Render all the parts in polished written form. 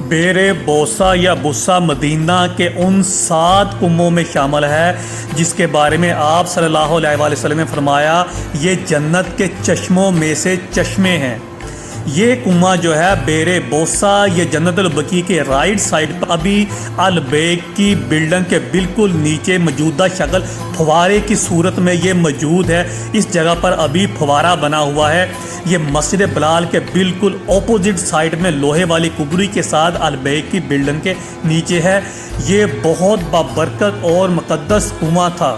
بیر بوسا یا بسا مدینہ کے ان 7 کنبوں میں شامل ہے جس کے بارے میں آپ صلی اللہ علیہ وآلہ وسلم نے فرمایا یہ جنت کے چشموں میں سے چشمے ہیں۔ یہ کنواں جو ہے بیر بوسا یہ جنت البقیع کے رائٹ سائڈ پر ابھی البیک کی بلڈنگ کے بالکل نیچے موجودہ شکل پھوارے کی صورت میں یہ موجود ہے۔ اس جگہ پر ابھی پھوارا بنا ہوا ہے۔ یہ مسجد بلال کے بالکل اپوزٹ سائڈ میں لوہے والی کبری کے ساتھ البیک کی بلڈنگ کے نیچے ہے۔ یہ بہت بابرکت اور مقدس کنواں تھا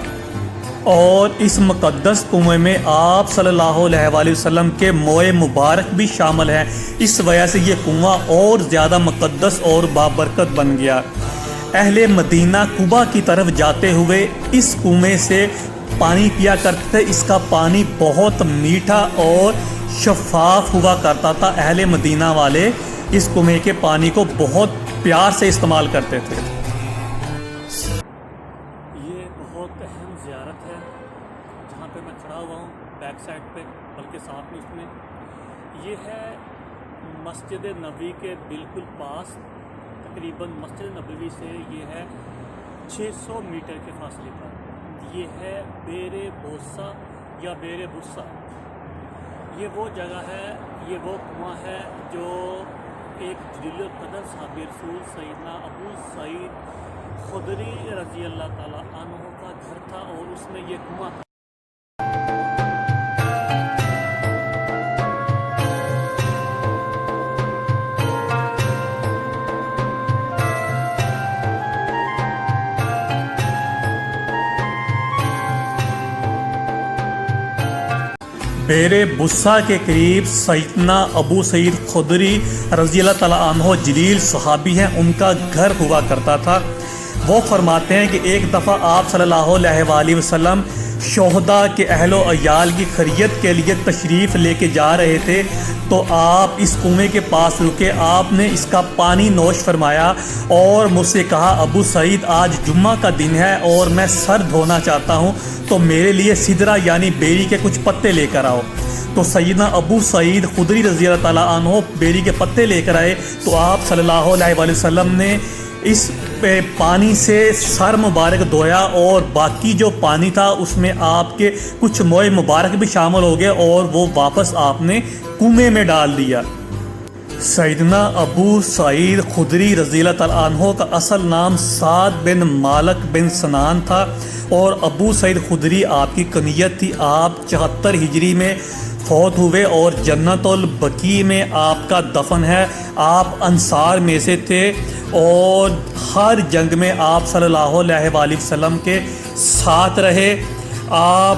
اور اس مقدس کنویں میں آپ صلی اللہ علیہ وآلہ وسلم کے موئے مبارک بھی شامل ہیں۔ اس وجہ سے یہ کنواں اور زیادہ مقدس اور بابرکت بن گیا۔ اہل مدینہ قباء کی طرف جاتے ہوئے اس کنویں سے پانی پیا کرتے تھے۔ اس کا پانی بہت میٹھا اور شفاف ہوا کرتا تھا۔ اہل مدینہ والے اس کنویں کے پانی کو بہت پیار سے استعمال کرتے تھے۔ یہ بہت اہم زیارت ہے جہاں پہ میں کھڑا ہوا ہوں بیک سائڈ پہ، بلکہ ساتھ میں اس میں یہ ہے مسجد نبوی کے بالکل پاس، تقریباً مسجد نبوی سے یہ ہے 600 میٹر کے فاصلے پر۔ یہ ہے بیر بوسا یا بیر بسا۔ یہ وہ جگہ ہے، یہ وہ کنواں ہے جو ایک جلیل القدر صحابی رسول سیدنا ابو سعید خدری رضی اللہ تعالیٰ عنہ کا گھر تھا اور اس میں یہ کنواں تھا۔ بیر بسا کے قریب سیدنا ابو سعید خدری رضی اللہ تعالیٰ عنہ جلیل صحابی ہیں، ان کا گھر ہوا کرتا تھا۔ وہ فرماتے ہیں کہ ایک دفعہ آپ صلی اللہ علیہ وآلہ وسلم شہداء کے اہل و عیال کی خیریت کے لیے تشریف لے کے جا رہے تھے تو آپ اس کنویں کے پاس رکے۔ آپ نے اس کا پانی نوش فرمایا اور مجھ سے کہا ابو سعید آج جمعہ کا دن ہے اور میں سر دھونا چاہتا ہوں تو میرے لیے سدرہ یعنی بیری کے کچھ پتے لے کر آؤ۔ تو سیدنا ابو سعید خدری رضی اللہ تعالیٰ عنہ بیری کے پتے لے کر آئے تو آپ صلی اللہ علیہ وآلہ وسلم نے اس پانی سے سر مبارک دھویا اور باقی جو پانی تھا اس میں آپ کے کچھ موئے مبارک بھی شامل ہو گئے اور وہ واپس آپ نے کنویں میں ڈال دیا۔ سیدنا ابو سعید خدری رضی اللہ تعالیٰ عنہ کا اصل نام سعد بن مالک بن سنان تھا اور ابو سعید خدری آپ کی کنیت تھی۔ آپ 74 ہجری میں فوت ہوئے اور جنت البقیع میں آپ کا دفن ہے۔ آپ انصار میں سے تھے اور ہر جنگ میں آپ صلی اللہ علیہ وآلہ وسلم کے ساتھ رہے۔ آپ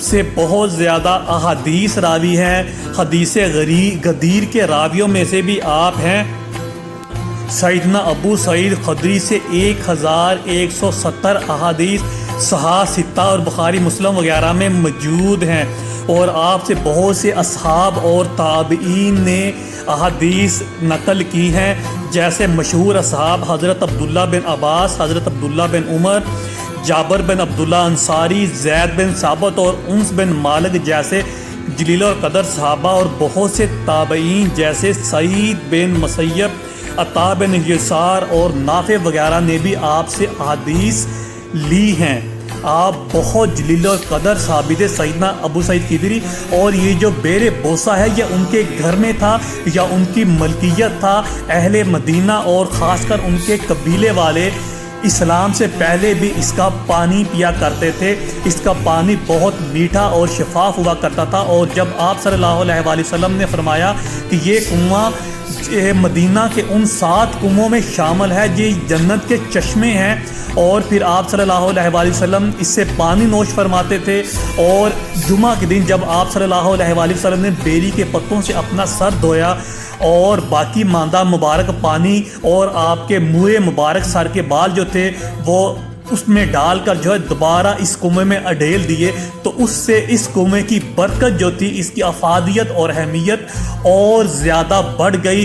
سے بہت زیادہ احادیث راوی ہیں، حدیث غدیر کے راویوں میں سے بھی آپ ہیں۔ سیدنا ابو سعید خدری سے 1170 احادیث صحاح ستہ اور بخاری مسلم وغیرہ میں موجود ہیں اور آپ سے بہت سے اصحاب اور تابعین نے احادیث نقل کی ہیں، جیسے مشہور اصحاب حضرت عبداللہ بن عباس، حضرت عبداللہ بن عمر، جابر بن عبداللہ انصاری، زید بن ثابت اور انس بن مالک جیسے جلیل القدر صحابہ اور بہت سے تابعین جیسے سعید بن مسیب، عطا بن یسار اور نافع وغیرہ نے بھی آپ سے احادیث لی ہیں۔ آپ بہت جلیل القدر صحابی تھے سیدنا ابو سعید خدری، اور یہ جو بیر بوسا ہے یہ ان کے گھر میں تھا یا ان کی ملکیت تھا۔ اہل مدینہ اور خاص کر ان کے قبیلے والے اسلام سے پہلے بھی اس کا پانی پیا کرتے تھے۔ اس کا پانی بہت میٹھا اور شفاف ہوا کرتا تھا اور جب آپ صلی اللہ علیہ وآلہ وسلم نے فرمایا کہ یہ کنواں مدینہ کے ان 7 کنووں میں شامل ہے، یہ جنت کے چشمے ہیں، اور پھر آپ صلی اللہ علیہ وآلہ وسلم اس سے پانی نوش فرماتے تھے اور جمعہ کے دن جب آپ صلی اللہ علیہ وآلہ وسلم نے بیری کے پتوں سے اپنا سر دھویا اور باقی ماندہ مبارک پانی اور آپ کے منہ مبارک سر کے بال جو تھے وہ اس میں ڈال کر جو ہے دوبارہ اس کنویں میں اڈیل دیے تو اس سے اس کنویں کی برکت جو تھی، اس کی افادیت اور اہمیت اور زیادہ بڑھ گئی۔